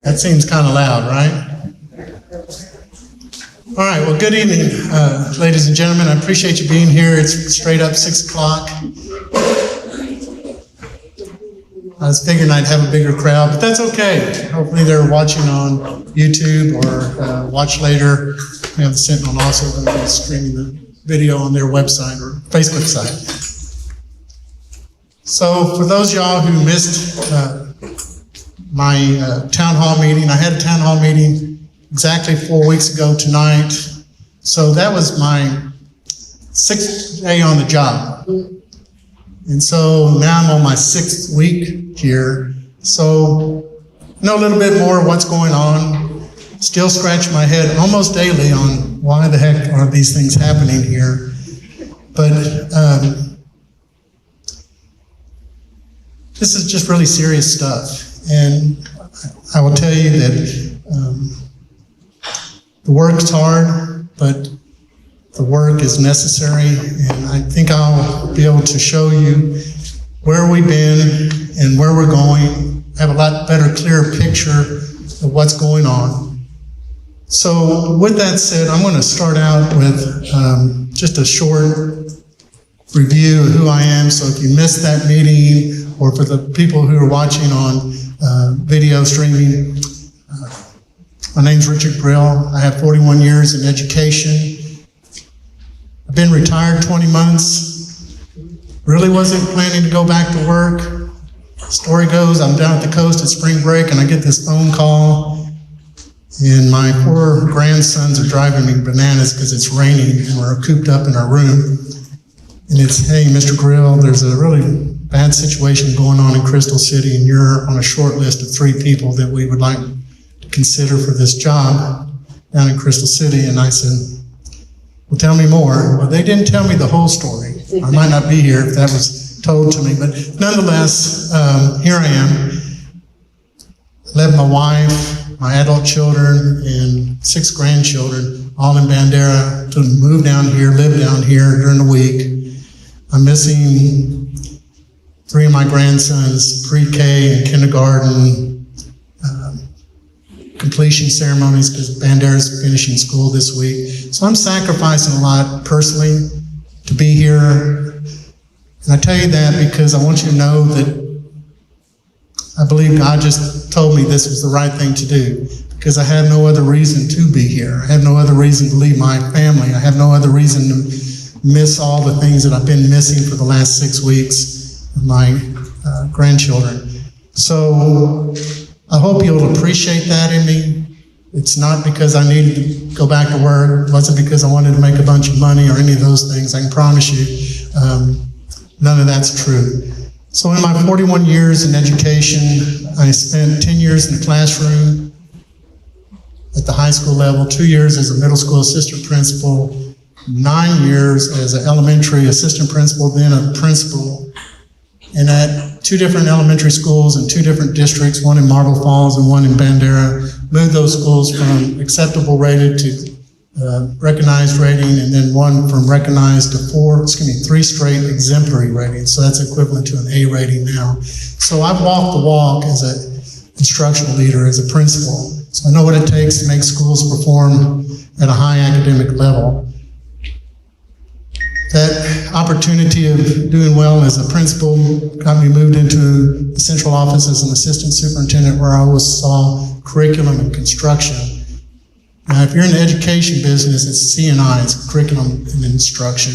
That seems kind of loud, right? All right, well, good evening, ladies and gentlemen. I appreciate you being here. It's straight up 6 o'clock. I was figuring I'd have a bigger crowd, but that's okay. Hopefully they're watching on YouTube or watch later. We have the Sentinel also going to be streaming the video on their website or Facebook site. So for those of y'all who missed my town hall meeting, I had a town hall meeting exactly 4 weeks ago tonight. So that was my 6th day on the job. And so now I'm on my 6th week here. So I know a little bit more of what's going on. Still scratch my head almost daily on why the heck are these things happening here. But this is just really serious stuff. And I will tell you that the work's hard, but the work is necessary, and I think I'll be able to show you where we've been and where we're going, have a lot better, clearer picture of what's going on. So with that said, I'm going to start out with just a short review of who I am. So if you missed that meeting, or for the people who are watching on video streaming, my name's Richard Brill. I have 41 years in education. I've been retired 20 months. Really wasn't planning to go back to work. Story goes, I'm down at the coast at spring break and I get this phone call, and my 4 grandsons are driving me bananas because it's raining and we're cooped up in our room. And it's, hey, Mr. Grill, there's a really bad situation going on in Crystal City, and you're on a short list of 3 people that we would like to consider for this job down in Crystal City. And I said, well, tell me more. Well, they didn't tell me the whole story. I might not be here if that was told to me, but nonetheless, here I am. Left my wife, my adult children, and 6 grandchildren, all in Bandera, to move down here, live down here during the week. I'm missing 3 of my grandsons, pre-K and kindergarten completion ceremonies because Bandera's finishing school this week. So I'm sacrificing a lot personally to be here. And I tell you that because I want you to know that I believe God just told me this was the right thing to do, because I have no other reason to be here. I have no other reason to leave my family. I have no other reason to miss all the things that I've been missing for the last 6 weeks of my grandchildren. So I hope you'll appreciate that in me. It's not because I needed to go back to work. It wasn't because I wanted to make a bunch of money or any of those things. I can promise you, none of that's true. So in my 41 years in education, I spent 10 years in the classroom at the high school level, 2 years as a middle school assistant principal, 9 years as an elementary assistant principal, then a principal. And at 2 different elementary schools in 2 different districts, one in Marble Falls and one in Bandera, moved those schools from acceptable rated to recognized rating, and then one from recognized to 3 straight exemplary ratings. So that's equivalent to an A rating now. So I've walked the walk as an instructional leader, as a principal. So I know what it takes to make schools perform at a high academic level. That opportunity of doing well as a principal got me moved into the central office as an assistant superintendent, where I always saw curriculum and construction. Now, if you're in the education business, it's C&I, it's curriculum and instruction.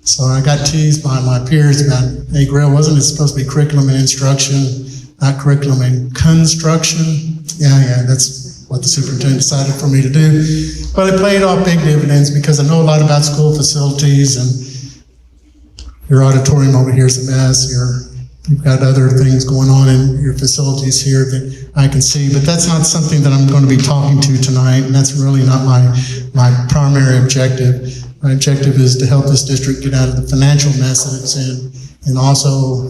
So I got teased by my peers about, hey, Grill, wasn't it supposed to be curriculum and instruction, not curriculum and construction? Yeah, that's what the superintendent decided for me to do. But it paid off big dividends because I know a lot about school facilities, and your auditorium over here is a mess. You've got other things going on in your facilities here that I can see, but that's not something that I'm going to be talking to tonight, and that's really not my primary objective. My objective is to help this district get out of the financial mess that it's in, and also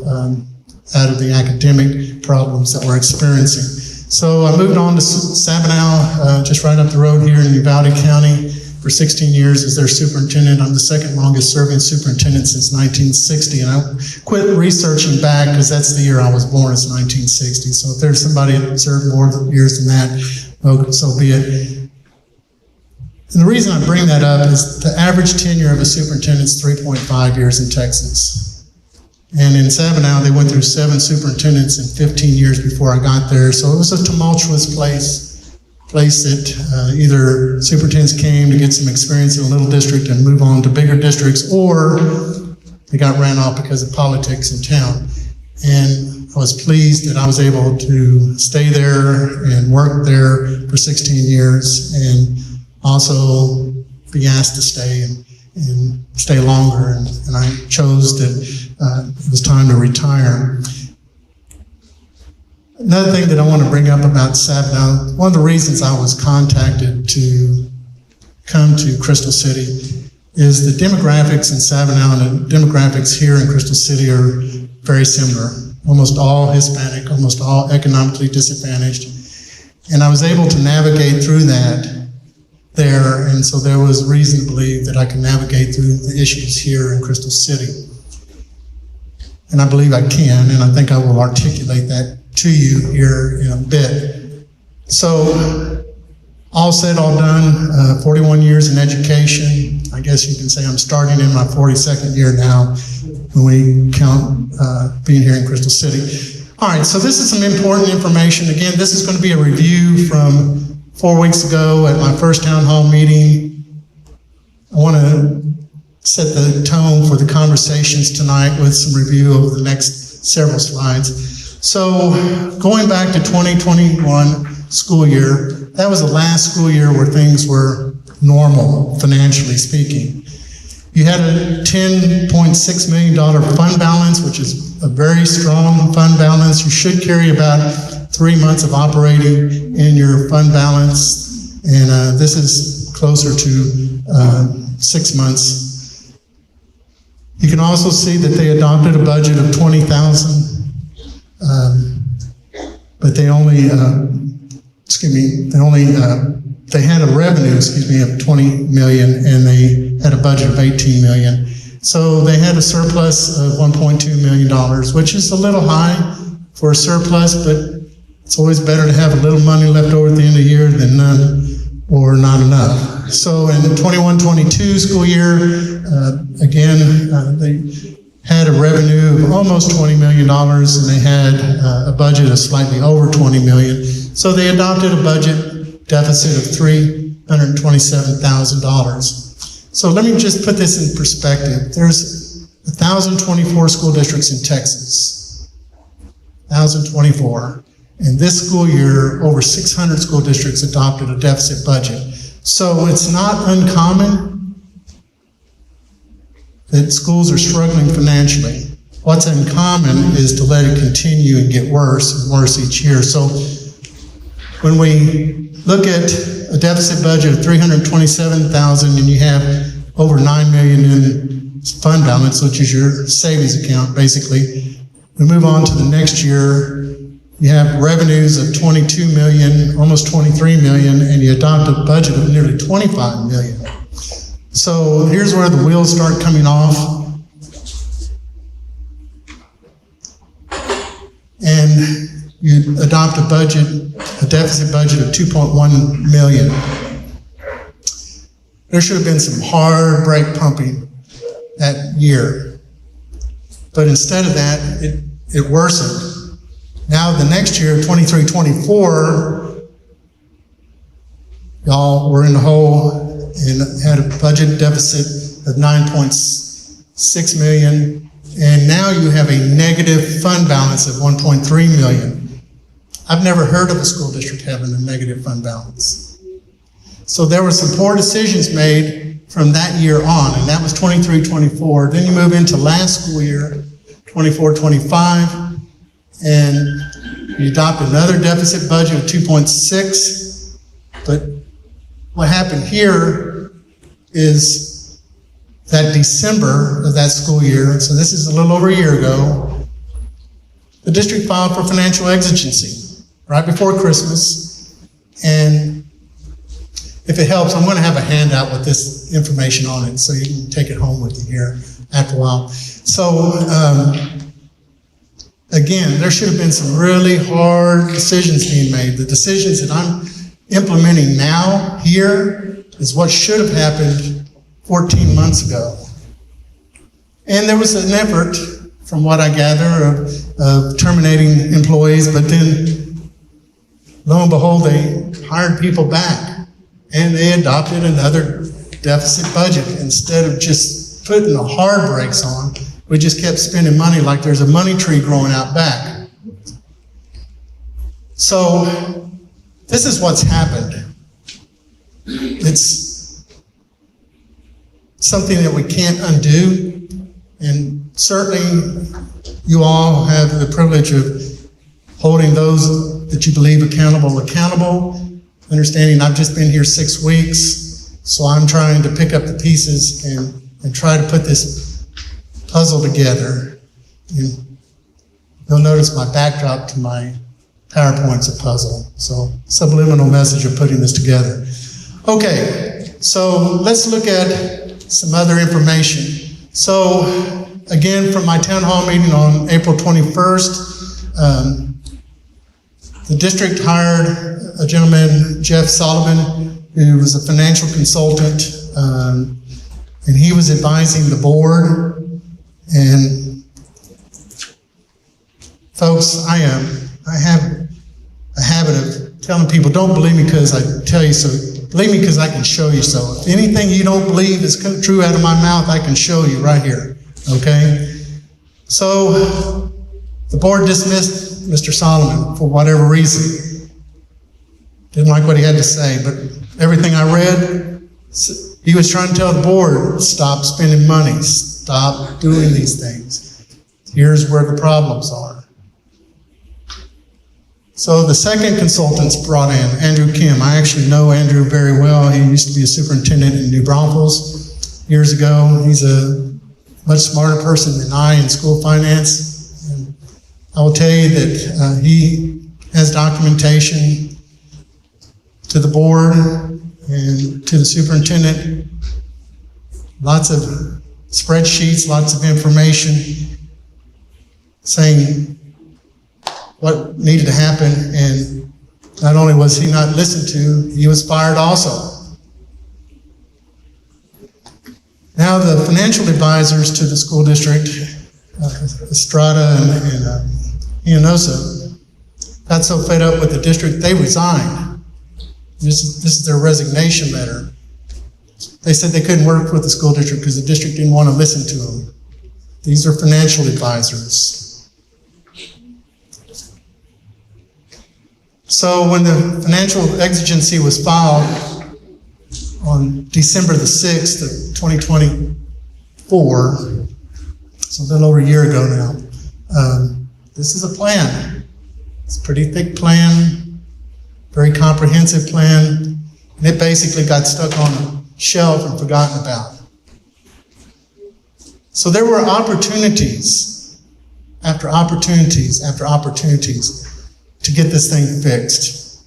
out of the academic problems that we're experiencing. So I moved on to Sabinal, just right up the road here in Uvalde County. for 16 years as their superintendent. I'm the second longest serving superintendent since 1960, and I quit researching back because that's the year I was born, is 1960. So if there's somebody that served more years than that, oh, so be it. And the reason I bring that up is the average tenure of a superintendent is 3.5 years in Texas. And in Sabinal, they went through 7 superintendents in 15 years before I got there. So it was a tumultuous place that either superintendents came to get some experience in a little district and move on to bigger districts, or they got ran off because of politics in town. And I was pleased that I was able to stay there and work there for 16 years and also be asked to stay and stay longer. And I chose that it was time to retire. Another thing that I want to bring up about Sabinal, one of the reasons I was contacted to come to Crystal City is the demographics in Sabinal and the demographics here in Crystal City are very similar. Almost all Hispanic, almost all economically disadvantaged. And I was able to navigate through that there, and so there was reason to believe that I can navigate through the issues here in Crystal City. And I believe I can, and I think I will articulate that to you here in a bit. So, all said, all done, 41 years in education. I guess you can say I'm starting in my 42nd year now when we count being here in Crystal City. All right, so this is some important information. Again, this is going to be a review from 4 weeks ago at my first town hall meeting. I want to set the tone for the conversations tonight with some review over the next several slides. So going back to 2021 school year, that was the last school year where things were normal, financially speaking. You had a $10.6 million fund balance, which is a very strong fund balance. You should carry about 3 months of operating in your fund balance, and this is closer to 6 months. You can also see that they adopted a budget of $20,000, but they only, they had a revenue, of $20 million, and they had a budget of $18 million. So they had a surplus of $1.2 million, which is a little high for a surplus, but it's always better to have a little money left over at the end of the year than none or not enough. So in the 21-22 school year, they had a revenue of almost $20 million, and they had a budget of slightly over $20 million. So they adopted a budget deficit of $327,000. So let me just put this in perspective. There's 1,024 school districts in Texas, 1,024. And this school year, over 600 school districts adopted a deficit budget. So it's not uncommon that schools are struggling financially. What's uncommon is to let it continue and get worse and worse each year. So when we look at a deficit budget of $327,000 and you have over $9 million in fund balance, which is your savings account, basically, we move on to the next year. You have revenues of $22 million, almost $23 million, and you adopt a budget of nearly $25 million. So here's where the wheels start coming off. And you adopt a deficit budget of $2.1 million. There should have been some hard brake pumping that year. But instead of that, it worsened. Now the next year, 23-24, y'all were in the hole and had a budget deficit of $9.6 million, and now you have a negative fund balance of $1.3 million. I've never heard of a school district having a negative fund balance. So there were some poor decisions made from that year on, and that was 23-24. Then you move into last school year, 24-25, and you adopt another deficit budget of 2.6, but what happened here is that December of that school year, so this is a little over a year ago, the district filed for financial exigency right before Christmas, and if it helps, I'm going to have a handout with this information on it so you can take it home with you here after a while. So, again, there should have been some really hard decisions being made. The decisions that I'm implementing now here is what should have happened 14 months ago. And there was an effort, from what I gather, of terminating employees, but then, lo and behold, they hired people back, and they adopted another deficit budget. Instead of just putting the hard brakes on, we just kept spending money like there's a money tree growing out back. So, this is what's happened. It's something that we can't undo, and certainly you all have the privilege of holding those that you believe accountable, understanding I've just been here 6 weeks, so I'm trying to pick up the pieces and try to put this puzzle together. And you'll notice my backdrop to my PowerPoint's a puzzle, so subliminal message of putting this together. Okay, so let's look at some other information. So, again, from my town hall meeting on April 21st, the district hired a gentleman, Jeff Sullivan, who was a financial consultant, and he was advising the board. And folks, I have a habit of telling people, don't believe me because I tell you so. Believe me because I can show you so. If anything you don't believe is true out of my mouth, I can show you right here, okay? So the board dismissed Mr. Solomon for whatever reason. Didn't like what he had to say, but everything I read, he was trying to tell the board, stop spending money, stop doing these things. Here's where the problems are. So the second consultant's brought in, Andrew Kim. I actually know Andrew very well. He used to be a superintendent in New Braunfels years ago. He's a much smarter person than I in school finance. And I will tell you that he has documentation to the board and to the superintendent. Lots of spreadsheets, lots of information saying what needed to happen, and not only was he not listened to, he was fired also. Now the financial advisors to the school district, Estrada and Ianosa, got so fed up with the district, they resigned. This is their resignation letter. They said they couldn't work with the school district because the district didn't want to listen to them. These are financial advisors. So when the financial exigency was filed on December the 6th of 2024, so a little over a year ago now, this is a plan. It's a pretty thick plan, very comprehensive plan, and it basically got stuck on a shelf and forgotten about. So there were opportunities after opportunities after opportunities to get this thing fixed.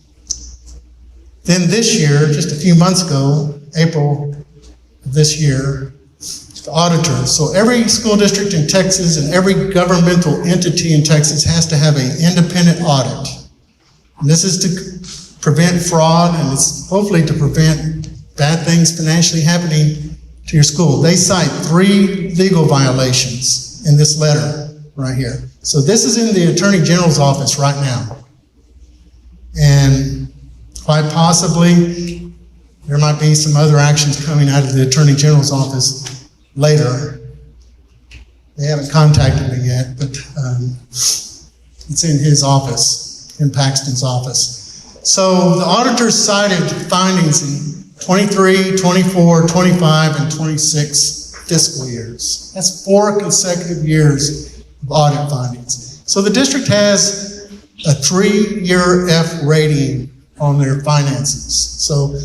Then this year, just a few months ago, April of this year, the auditors, so every school district in Texas and every governmental entity in Texas has to have an independent audit. And this is to prevent fraud, and it's hopefully to prevent bad things financially happening to your school. They cite 3 legal violations in this letter right here. So this is in the Attorney General's office right now. And quite possibly, there might be some other actions coming out of the Attorney General's office later. They haven't contacted me yet, but it's in his office, in Paxton's office. So the auditors cited findings in 23, 24, 25, and 26 fiscal years. That's 4 consecutive years of audit findings. So the district has a 3-year F rating on their finances. So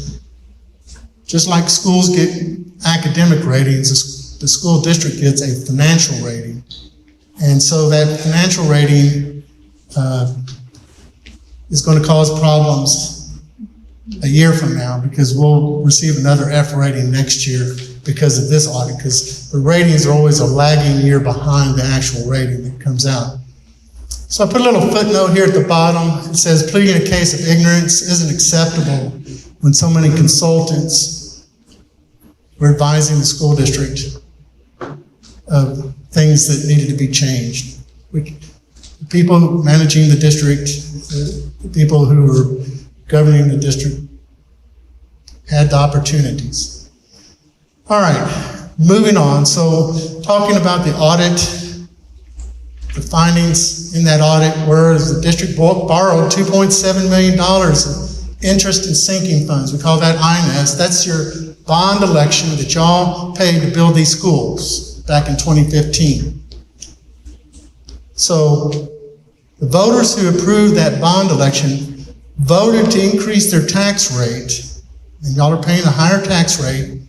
just like schools get academic ratings, the school district gets a financial rating. And so that financial rating is going to cause problems a year from now, because we'll receive another F rating next year because of this audit, because the ratings are always a lagging year behind the actual rating that comes out. So I put a little footnote here at the bottom. It says, pleading a case of ignorance isn't acceptable when so many consultants were advising the school district of things that needed to be changed. People managing the district, the people who were governing the district had the opportunities. All right, moving on. So talking about the audit, the findings in that audit were the district borrowed $2.7 million of interest and sinking funds. We call that INS. That's your bond election that y'all paid to build these schools back in 2015. So the voters who approved that bond election voted to increase their tax rate, and y'all are paying a higher tax rate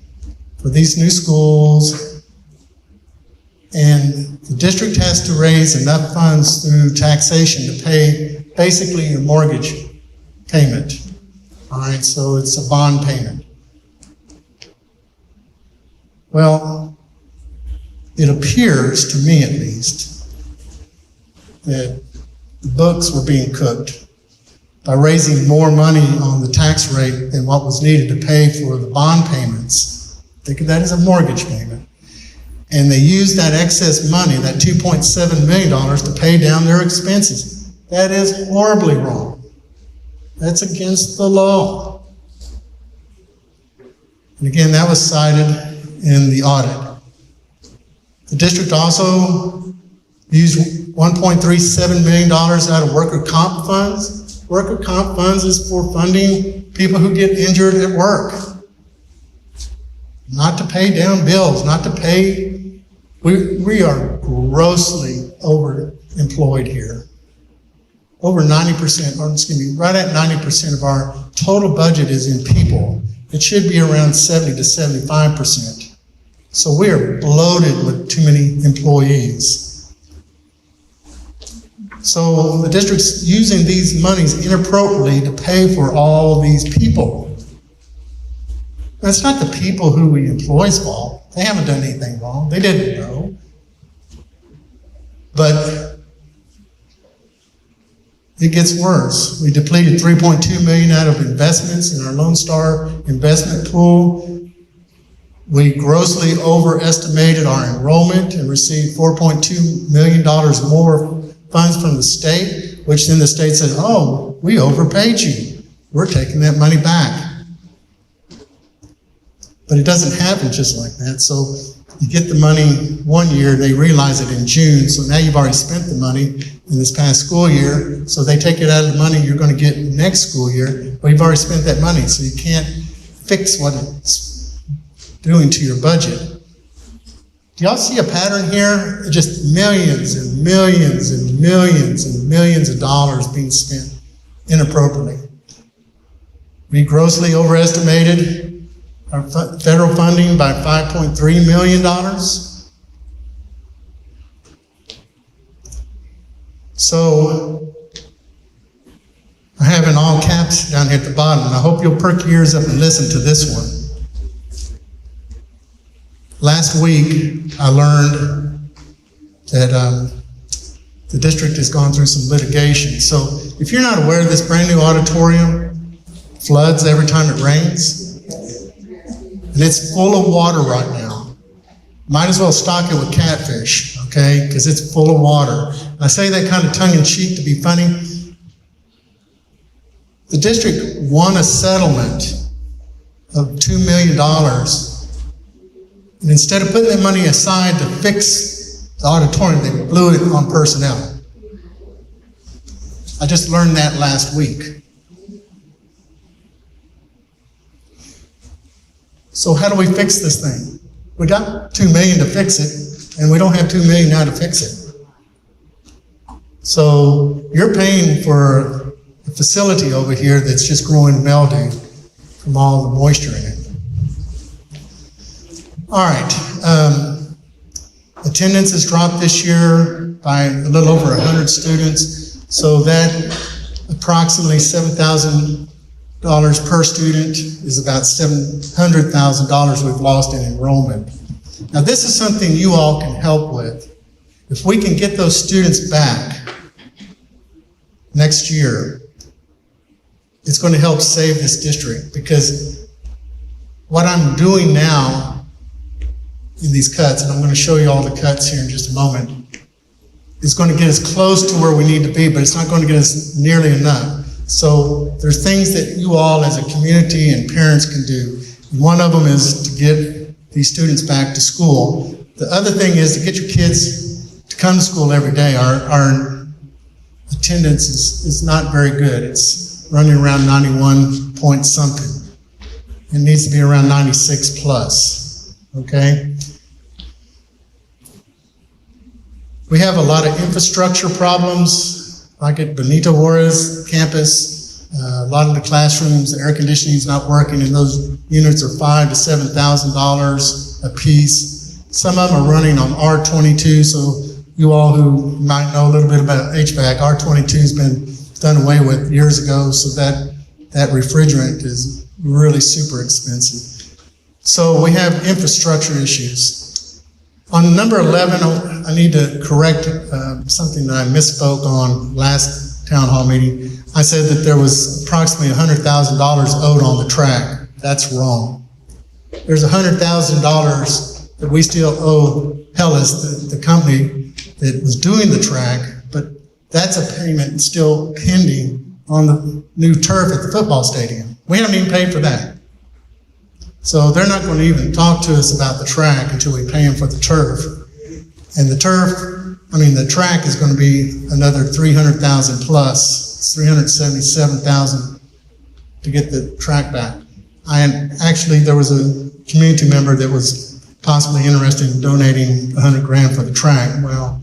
for these new schools, and the district has to raise enough funds through taxation to pay basically your mortgage payment. All right, so it's a bond payment. Well, it appears, to me at least, that the books were being cooked by raising more money on the tax rate than what was needed to pay for the bond payments. Think of that as a mortgage payment. And they used that excess money, that $2.7 million, to pay down their expenses. That is horribly wrong. That's against the law. And again, that was cited in the audit. The district also used $1.37 million out of worker comp funds. Worker comp funds is for funding people who get injured at work. Not to pay down bills, not to pay. We are grossly overemployed here. Over 90%, or excuse me, right at 90% of our total budget is in people. It should be around 70 to 75%. So we are bloated with too many employees. So the district's using these monies inappropriately to pay for all these people. That's not the people who we employ's fault. They haven't done anything wrong. They didn't know. But it gets worse. We depleted $3.2 million out of investments in our Lone Star investment pool. We grossly overestimated our enrollment and received $4.2 million more funds from the state, which then the state said, oh, we overpaid you. We're taking that money back. But it doesn't happen just like that. So you get the money one year, they realize it in June, so now you've already spent the money in this past school year, so they take it out of the money you're going to get next school year, but you've already spent that money, so you can't fix what it's doing to your budget. Do y'all see a pattern here? Just millions and millions and millions and millions of dollars being spent inappropriately. We grossly overestimated our federal funding by $5.3 million. So I have in all caps down here at the bottom, and I hope you'll perk your ears up and listen to this one. Last week, I learned that the district has gone through some litigation. So if you're not aware of this brand new auditorium, floods every time it rains, and it's full of water right now. Might as well stock it with catfish, okay? Because it's full of water. I say that kind of tongue-in-cheek to be funny. The district won a settlement of $2 million. And instead of putting that money aside to fix the auditorium, they blew it on personnel. I just learned that last week. So how do we fix this thing? We got $2 million to fix it, and we don't have $2 million now to fix it. So you're paying for a facility over here that's just growing mildew from all the moisture in it. All right. Attendance has dropped this year by a little over 100 students, so that approximately 7,000 per student is about $700,000 we've lost in enrollment. Now this is something you all can help with. If we can get those students back next year, it's going to help save this district, because what I'm doing now in these cuts, and I'm going to show you all the cuts here in just a moment, is going to get us close to where we need to be, but it's not going to get us nearly enough. So there's things that you all as a community and parents can do. One of them is to get these students back to school. The other thing is to get your kids to come to school every day. Our attendance is not very good. It's running around 91 point something. It needs to be around 96 plus, okay? We have a lot of infrastructure problems, like at Benito Juarez campus. A lot of the classrooms, the air conditioning is not working, and those units are $5,000 to $7,000 a piece. Some of them are running on R22, so you all who might know a little bit about HVAC, R22 has been done away with years ago, so that refrigerant is really super expensive. So we have infrastructure issues. On number 11, I need to correct something that I misspoke on last town hall meeting. I said that there was approximately $100,000 owed on the track. That's wrong. There's $100,000 that we still owe Hellas, the company that was doing the track, but that's a payment still pending on the new turf at the football stadium. We haven't even paid for that. So they're not going to even talk to us about the track until we pay them for the turf. And the track is going to be another $300,000 plus, $377,000 to get the track back. Actually, there was a community member that was possibly interested in donating $100,000 for the track. Well,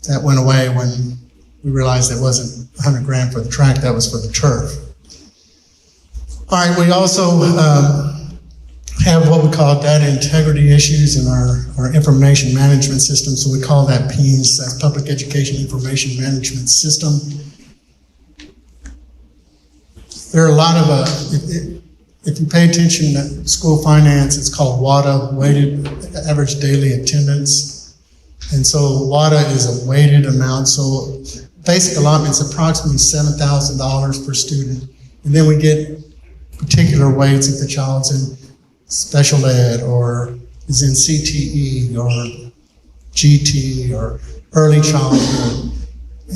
that went away when we realized it wasn't $100,000 for the track, that was for the turf. All right, we also have what we call data integrity issues in our information management system, so we call that PIMS, that's Public Education Information Management System. There are a lot of, if you pay attention to school finance, it's called WADA, Weighted Average Daily Attendance. And so WADA is a weighted amount, so basic allotment is approximately $7,000 per student. And then we get particular weights if the child's in special ed or is in CTE or GT or early childhood.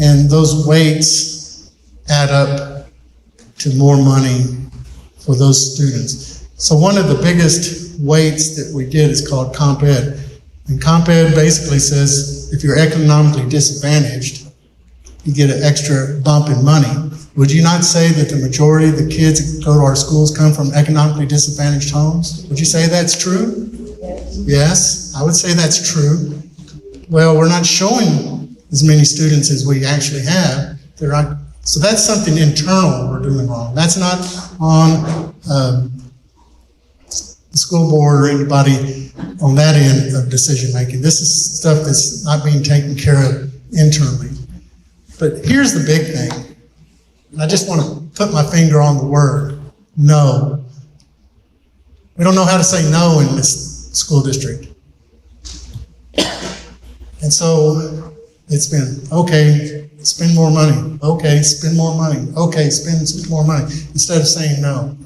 And those weights add up to more money for those students. So one of the biggest weights that we get is called Comp Ed. And Comp Ed basically says if you're economically disadvantaged, you get an extra bump in money. Would you not say that the majority of the kids that go to our schools come from economically disadvantaged homes? Would you say that's true? Yes, I would say that's true. Well, we're not showing as many students as we actually have. So that's something internal we're doing wrong. That's not on the school board or anybody on that end of decision making. This is stuff that's not being taken care of internally. But here's the big thing. And I just want to put my finger on the word, no. We don't know how to say no in this school district. And so it's been, okay, spend more money. Okay, spend more money. Okay, spend more money, instead of saying no.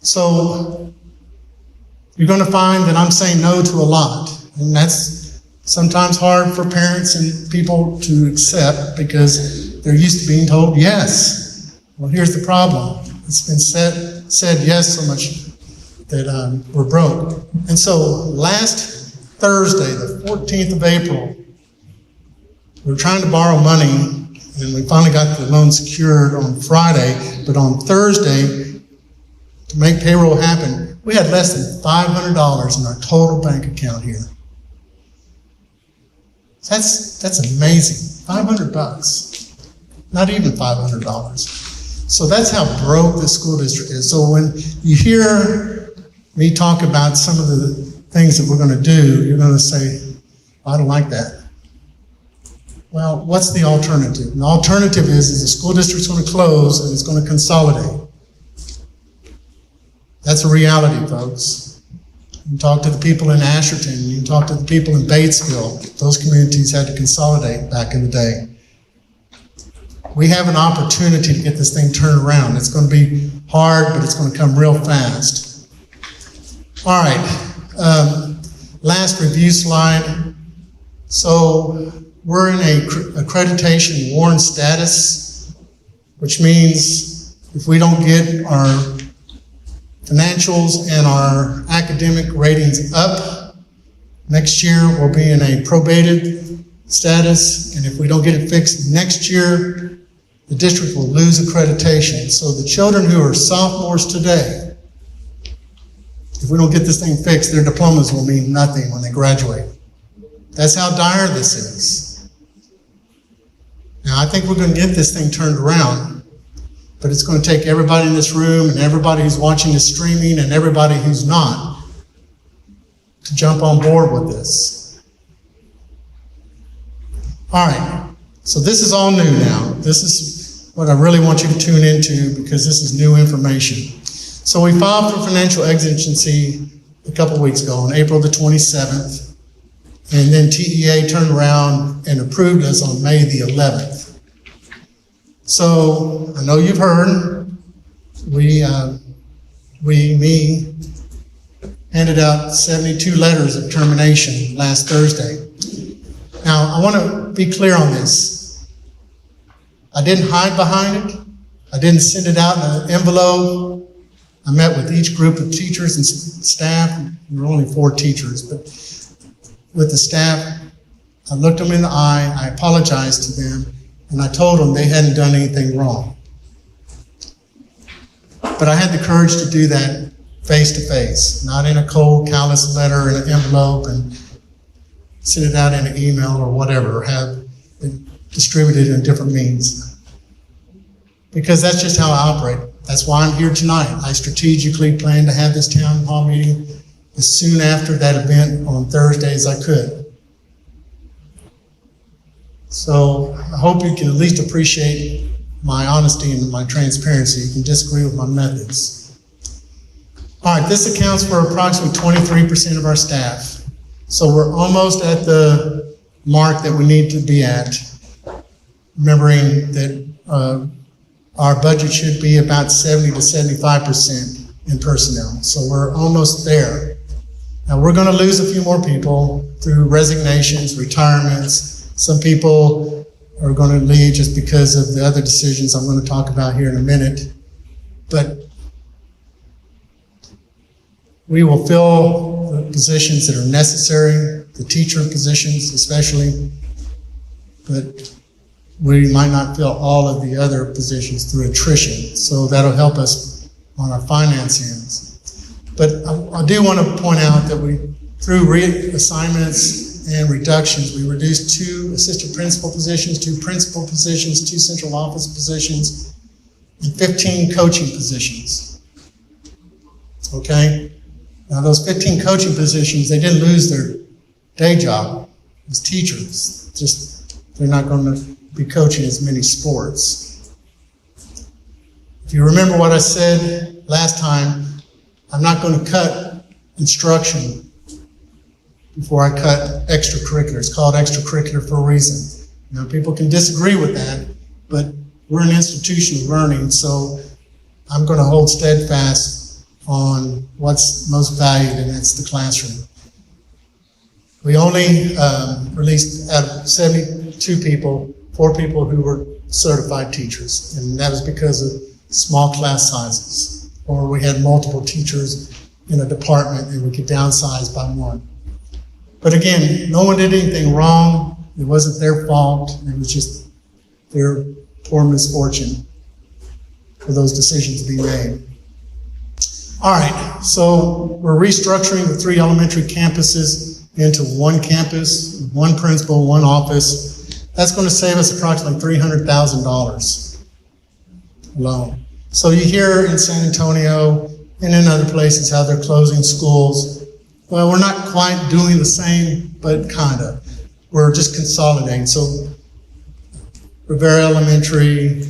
So you're going to find that I'm saying no to a lot. And that's sometimes hard for parents and people to accept because they're used to being told yes. Well, here's the problem. It's been said yes so much that we're broke. And so last Thursday, the 14th of April, we were trying to borrow money, and we finally got the loan secured on Friday, but on Thursday, to make payroll happen, we had less than $500 in our total bank account here. That's amazing. $500. Not even $500. So that's how broke the school district is. So when you hear me talk about some of the things that we're going to do, you're going to say, I don't like that. Well, what's the alternative? And the alternative is the school district's going to close and it's going to consolidate. That's a reality, folks. You can talk to the people in Asherton, you can talk to the people in Batesville. Those communities had to consolidate back in the day. We have an opportunity to get this thing turned around. It's going to be hard, but it's going to come real fast. All right, last review slide. So we're in a accreditation worn status, which means if we don't get our financials and our academic ratings up, next year we'll be in a probated status, and if we don't get it fixed next year, the district will lose accreditation. So the children who are sophomores today, if we don't get this thing fixed, their diplomas will mean nothing when they graduate. That's how dire this is. Now, I think we're going to get this thing turned around, but it's going to take everybody in this room and everybody who's watching this streaming and everybody who's not to jump on board with this. All right, so this is all new now. This is what I really want you to tune into because this is new information. So we filed for financial exigency a couple weeks ago on April the 27th, and then TEA turned around and approved us on May the 11th. So I know you've heard, we handed out 72 letters of termination last Thursday. Now, I want to be clear on this. I didn't hide behind it. I didn't send it out in an envelope. I met with each group of teachers and staff. There were only 4 teachers, but with the staff, I looked them in the eye, I apologized to them, and I told them they hadn't done anything wrong. But I had the courage to do that face to face, not in a cold, callous letter in an envelope and send it out in an email or whatever, or have it distributed in different means. Because that's just how I operate. That's why I'm here tonight. I strategically planned to have this town hall meeting as soon after that event on Thursday as I could. So I hope you can at least appreciate my honesty and my transparency. You can disagree with my methods. All right, this accounts for approximately 23% of our staff. So we're almost at the mark that we need to be at, remembering that our budget should be about 70 to 75% in personnel. So we're almost there. Now we're going to lose a few more people through resignations, retirements. Some people are going to leave just because of the other decisions I'm going to talk about here in a minute. But we will fill the positions that are necessary, the teacher positions especially, but we might not fill all of the other positions through attrition. So that'll help us on our finance ends. But I do want to point out that through reassignments and reductions, we reduced 2 assistant principal positions, 2 principal positions, 2 central office positions, and 15 coaching positions. Okay? Now those 15 coaching positions, they didn't lose their day job as teachers. Just they're not going to be coaching as many sports. If you remember what I said last time, I'm not going to cut instruction before I cut extracurricular. It's called extracurricular for a reason. Now, people can disagree with that, but we're an institution of learning, so I'm going to hold steadfast on what's most valued, and that's the classroom. We only released out of 72 people, 4 people who were certified teachers, and that was because of small class sizes, or we had multiple teachers in a department and we could downsize by 1. But again, no one did anything wrong. It wasn't their fault. It was just their poor misfortune for those decisions to be made. All right, so we're restructuring the 3 elementary campuses into 1 campus, 1 principal, 1 office. That's going to save us approximately $300,000 alone. So you hear in San Antonio and in other places how they're closing schools. Well, we're not quite doing the same, but kind of. We're just consolidating. So Rivera Elementary,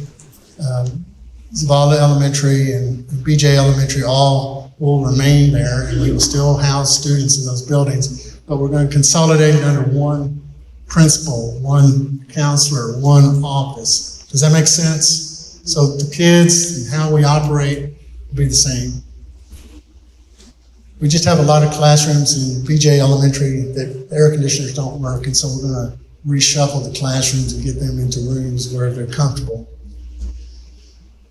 Zavala Elementary, and BJ Elementary all will remain there, and we will still house students in those buildings, but we're going to consolidate it under one principal, one counselor, one office. Does that make sense? So the kids and how we operate will be the same. We just have a lot of classrooms in BJ Elementary that air conditioners don't work, and so we're going to reshuffle the classrooms and get them into rooms where they're comfortable.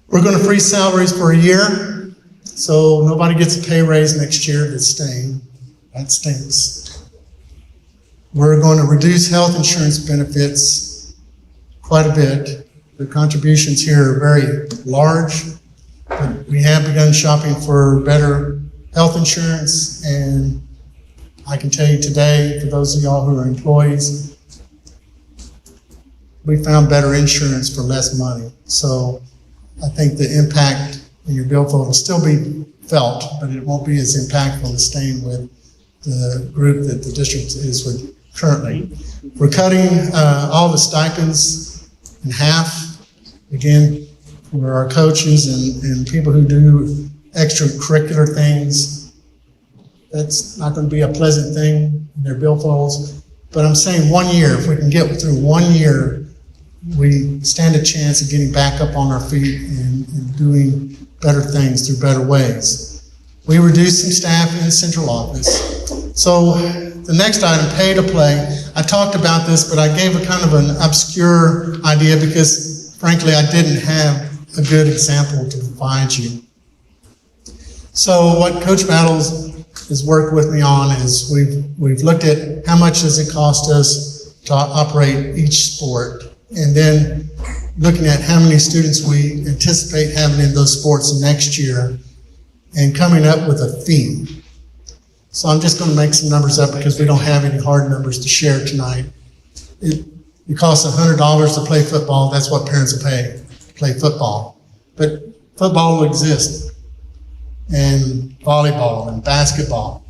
We're going to freeze salaries for a year, so nobody gets a pay raise next year that's staying. That stinks. We're going to reduce health insurance benefits quite a bit. The contributions here are very large, but we have begun shopping for better health insurance, and I can tell you today, for those of y'all who are employees, we found better insurance for less money. So I think the impact in your billfold will still be felt, but it won't be as impactful as staying with the group that the district is with currently. We're cutting all the stipends in half, again, for our coaches and people who do extracurricular things. That's not going to be a pleasant thing in their billfolds, but I'm saying 1 year, if we can get through 1 year, we stand a chance of getting back up on our feet and doing better things through better ways. We reduced some staff in the central office. So the next item, pay to play. I talked about this, but I gave a kind of an obscure idea because, frankly, I didn't have a good example to provide you. So what Coach Battles has worked with me on is we've looked at how much does it cost us to operate each sport, and then looking at how many students we anticipate having in those sports next year and coming up with a fee. So I'm just going to make some numbers up because we don't have any hard numbers to share tonight. It costs $100 to play football. That's what parents will pay to play football. But football will exist, and volleyball and basketball.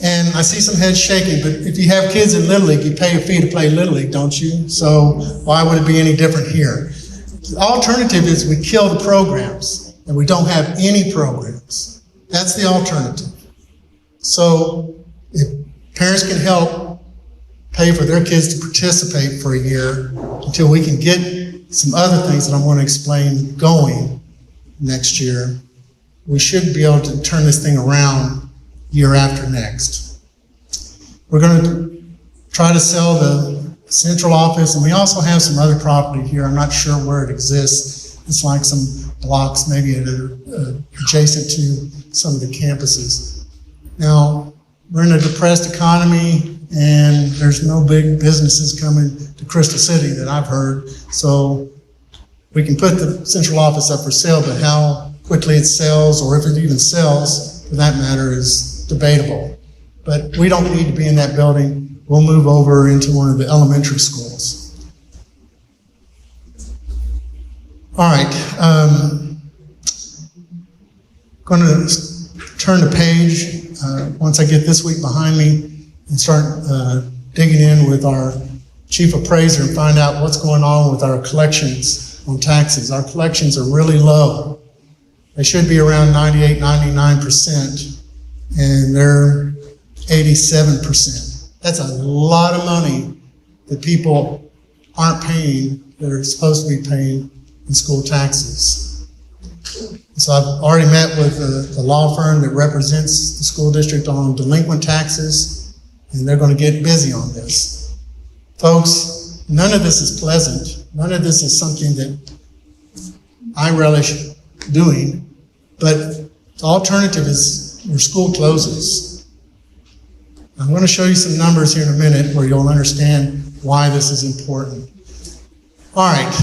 And I see some heads shaking, but if you have kids in Little League, you pay a fee to play Little League, don't you? So why would it be any different here? The alternative is we kill the programs, and we don't have any programs. That's the alternative. So if parents can help pay for their kids to participate for a year until we can get some other things that I'm going to explain going next year, we should be able to turn this thing around year after next. We're going to try to sell the central office, and we also have some other property here. I'm not sure where it exists. It's like some blocks maybe adjacent to some of the campuses. Now, we're in a depressed economy, and there's no big businesses coming to Crystal City that I've heard, so we can put the central office up for sale, but how quickly it sells, or if it even sells, for that matter, is debatable. But we don't need to be in that building. We'll move over into one of the elementary schools. All right. Going to turn the page once I get this week behind me and start digging in with our chief appraiser and find out what's going on with our collections on taxes. Our collections are really low. They should be around 98, 99%, and they're 87%. That's a lot of money that people aren't paying that are supposed to be paying in school taxes. So I've already met with the law firm that represents the school district on delinquent taxes, and they're going to get busy on this. Folks, none of this is pleasant. None of this is something that I relish doing. But the alternative is your school closes. I'm going to show you some numbers here in a minute where you'll understand why this is important. All right.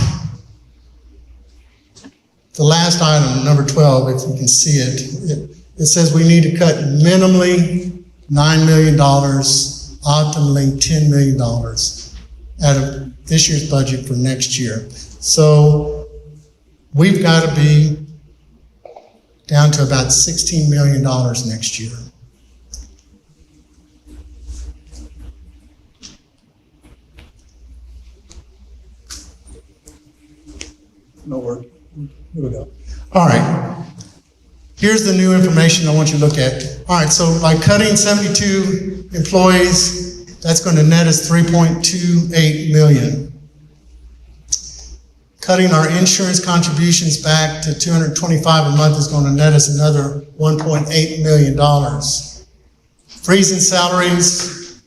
The last item, number 12, if you can see it, it says we need to cut minimally $9 million, optimally $10 million out of this year's budget for next year. So we've got to be down to about $16 million next year. no work. Here we go. All right. Here's the new information I want you to look at. All right, so by cutting 72 employees, that's going to net us $3.28 million. Cutting our insurance contributions back to $225 a month is going to net us another $1.8 million. Freezing salaries,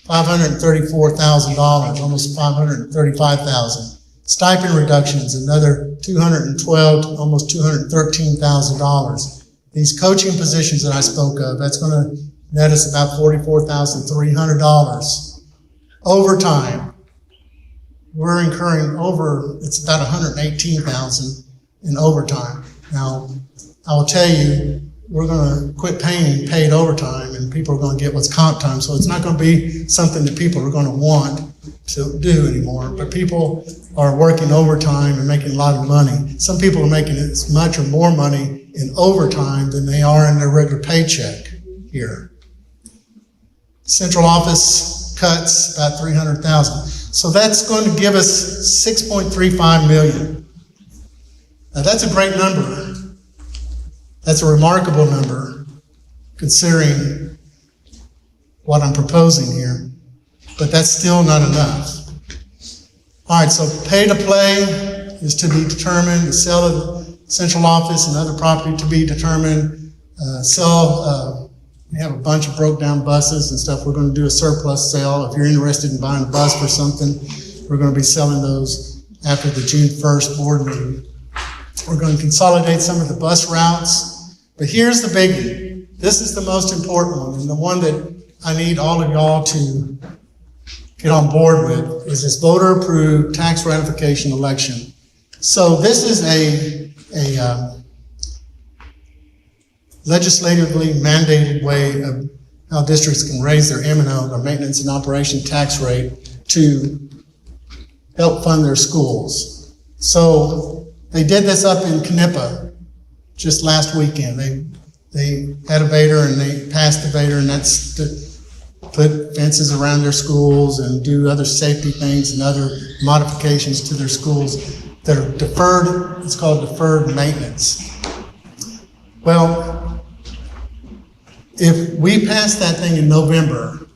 $534,000, almost $535,000. Stipend reductions, another $212 to almost $213,000. These coaching positions that I spoke of, that's going to net us about $44,300. Overtime, we're incurring it's about $118,000 in overtime. Now, I will tell you, we're going to quit paying paid overtime, and people are going to get what's comp time. So it's not going to be something that people are going to want to do anymore. But people are working overtime and making a lot of money. Some people are making as much or more money in overtime than they are in their regular paycheck here. Central office cuts about $300,000. So that's going to give us $6.35 million. Now that's a great number. That's a remarkable number considering what I'm proposing here, but that's still not enough. All right, so pay to play is to be determined, the sale of the central office and other property to be determined, we have a bunch of broke down buses and stuff. We're going to do a surplus sale. If you're interested in buying a bus for something, we're going to be selling those after the June 1st board meeting. We're going to consolidate some of the bus routes. But here's the biggie. This is the most important one, and the one that I need all of y'all to get on board with is this voter-approved tax ratification election. So this is a legislatively mandated way of how districts can raise their M&O, their maintenance and operation tax rate, to help fund their schools. So they did this up in Knippa just last weekend. They had a Vader and they passed the Vader, and that's to put fences around their schools and do other safety things and other modifications to their schools that are deferred. It's called deferred maintenance. Well, if we pass that thing in November,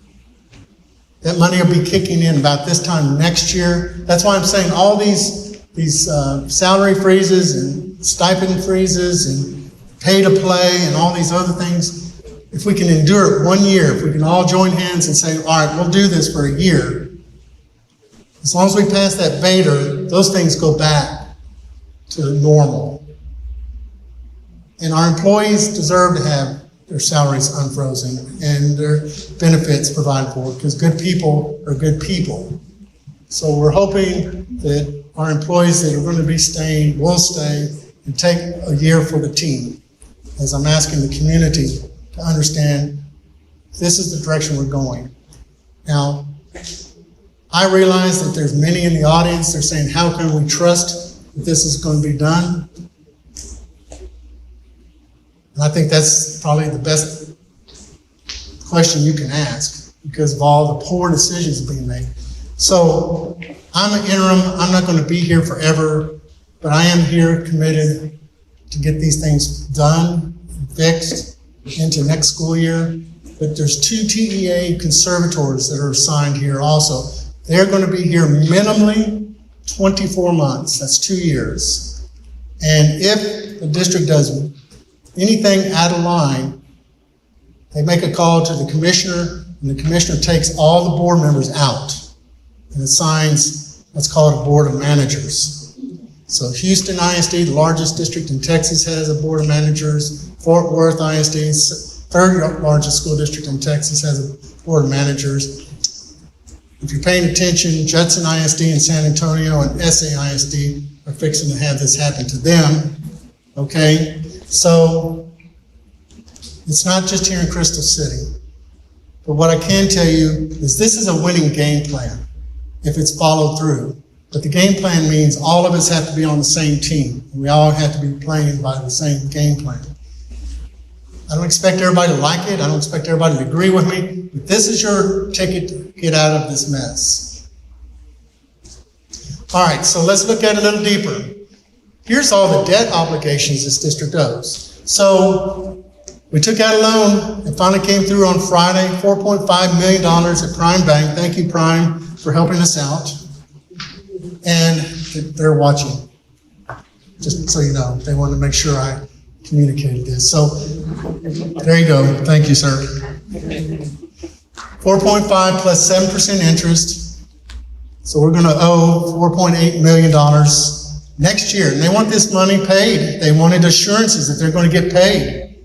that money will be kicking in about this time next year. That's why I'm saying all these salary freezes and stipend freezes and pay to play and all these other things, if we can endure it 1 year, if we can all join hands and say, all right, we'll do this for a year, as long as we pass that Vader, those things go back to normal. And our employees deserve to have their salaries unfrozen and their benefits provided for, because good people are good people. So we're hoping that our employees that are going to be staying will stay and take a year for the team, as I'm asking the community to understand this is the direction we're going. Now, I realize that there's many in the audience, they're saying, how can we trust that this is going to be done? And I think that's probably the best question you can ask because of all the poor decisions being made. So I'm an interim, I'm not going to be here forever, but I am here committed to get these things done and fixed into next school year. But there's 2 TEA conservators that are assigned here also. They're going to be here minimally 24 months, that's 2 years. And if the district does anything out of line, they make a call to the commissioner, and the commissioner takes all the board members out and assigns what's called a board of managers. So Houston ISD, the largest district in Texas, has a board of managers. Fort Worth ISD, third largest school district in Texas, has a board of managers. If you're paying attention, Judson ISD in San Antonio and SA ISD are fixing to have this happen to them. Okay, so it's not just here in Crystal City. But what I can tell you is this is a winning game plan if it's followed through. But the game plan means all of us have to be on the same team. We all have to be playing by the same game plan. I don't expect everybody to like it. I don't expect everybody to agree with me. But this is your ticket to get out of this mess. All right, so let's look at it a little deeper. here's all the debt obligations this district owes. So we took out a loan. It finally came through on Friday, $4.5 million at Prime Bank. Thank you, Prime, for helping us out. And they're watching. Just so you know, they want to make sure I communicated this. So there you go. Thank you, sir. 4.5 plus 7% interest. So we're going to owe $4.8 million next year. And they want this money paid. They wanted assurances that they're going to get paid.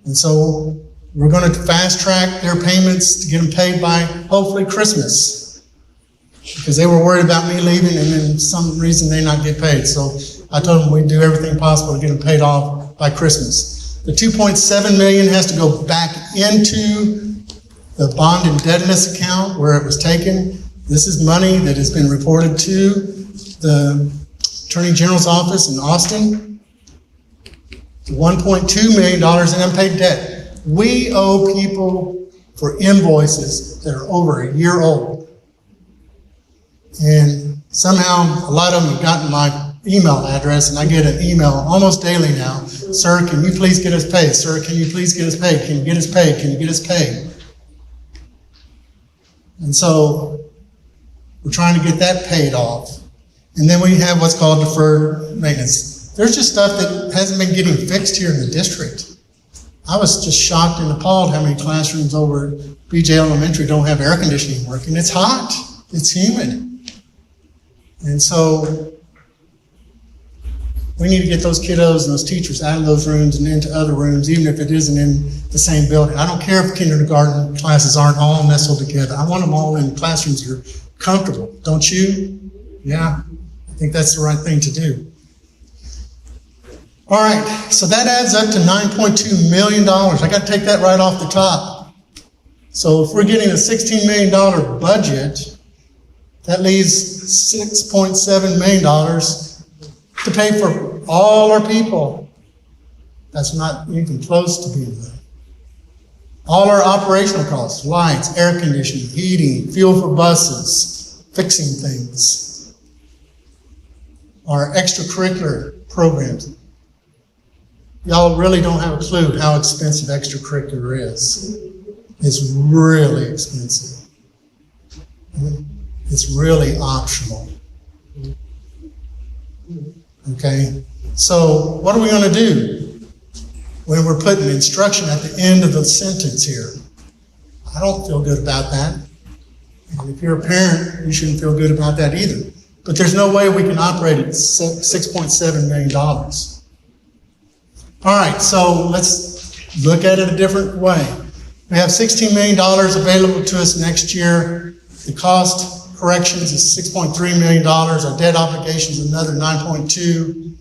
And so we're going to fast track their payments to get them paid by hopefully Christmas. Because they were worried about me leaving and then some reason they not get paid. So I told them we'd do everything possible to get them paid off by Christmas. The $2.7 million has to go back into the bond indebtedness account where it was taken. This is money that has been reported to the Attorney General's office in Austin. $1.2 million in unpaid debt. We owe people for invoices that are over a year old. And somehow a lot of them have gotten my email address, and I get an email almost daily now. Sir, can you please get us paid? Sir, can you please get us paid? Can you get us paid? Can you get us paid? And so we're trying to get that paid off. And then we have what's called deferred maintenance. There's just stuff that hasn't been getting fixed here in the district. I was just shocked and appalled how many classrooms over at BJ Elementary don't have air conditioning working. It's hot. It's humid. And so we need to get those kiddos and those teachers out of those rooms and into other rooms, even if it isn't in the same building. I don't care if kindergarten classes aren't all nestled together. I want them all in classrooms that are comfortable. Don't you? Yeah, I think that's the right thing to do. All right, so that adds up to $9.2 million. I got to take that right off the top. So if we're getting a $16 million budget, that leaves $6.7 million to pay for all our people. That's not even close to being enough. All our operational costs, lights, air conditioning, heating, fuel for buses, fixing things. Our extracurricular programs. Y'all really don't have a clue how expensive extracurricular is. It's really expensive. It's really optional. Okay, so what are we going to do when we're putting instruction at the end of the sentence here? I don't feel good about that. And if you're a parent, you shouldn't feel good about that either. But there's no way we can operate at $6.7 million. All right, so let's look at it a different way. We have $16 million available to us next year. The cost corrections is $6.3 million. Our debt obligations is another $9.2.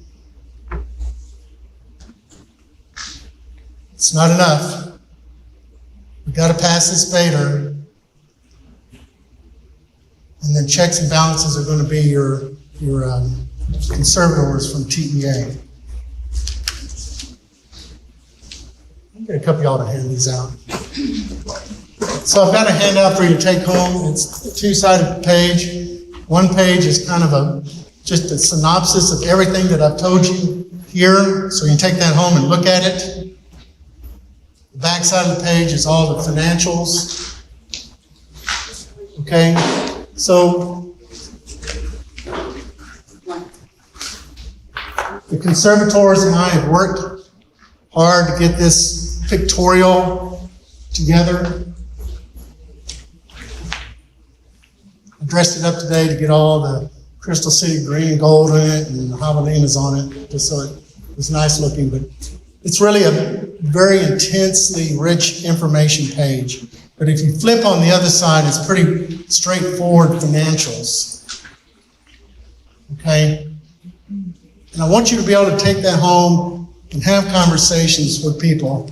It's not enough. We've got to pass this fader. And then checks and balances are going to be your conservators from TEA. I'll get a couple of y'all to hand these out. So I've got a handout for you to take home. It's a two-sided page. One page is kind of just a synopsis of everything that I've told you here. So you can take that home and look at it. The back side of the page is all the financials. Okay, so the conservators and I have worked hard to get this pictorial together. I dressed it up today to get all the Crystal City green and gold in it and the javelinas on it, just so it was nice looking. But it's really a very intensely rich information page. But if you flip on the other side, it's pretty straightforward financials. Okay? And I want you to be able to take that home and have conversations with people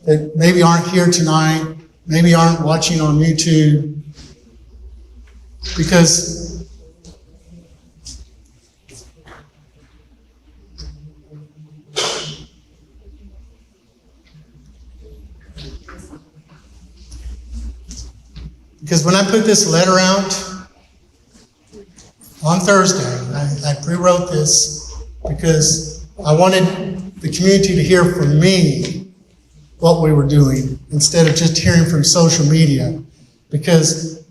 that maybe aren't here tonight, maybe aren't watching on YouTube, because when I put this letter out on Thursday, I pre-wrote this because I wanted the community to hear from me what we were doing instead of just hearing from social media, because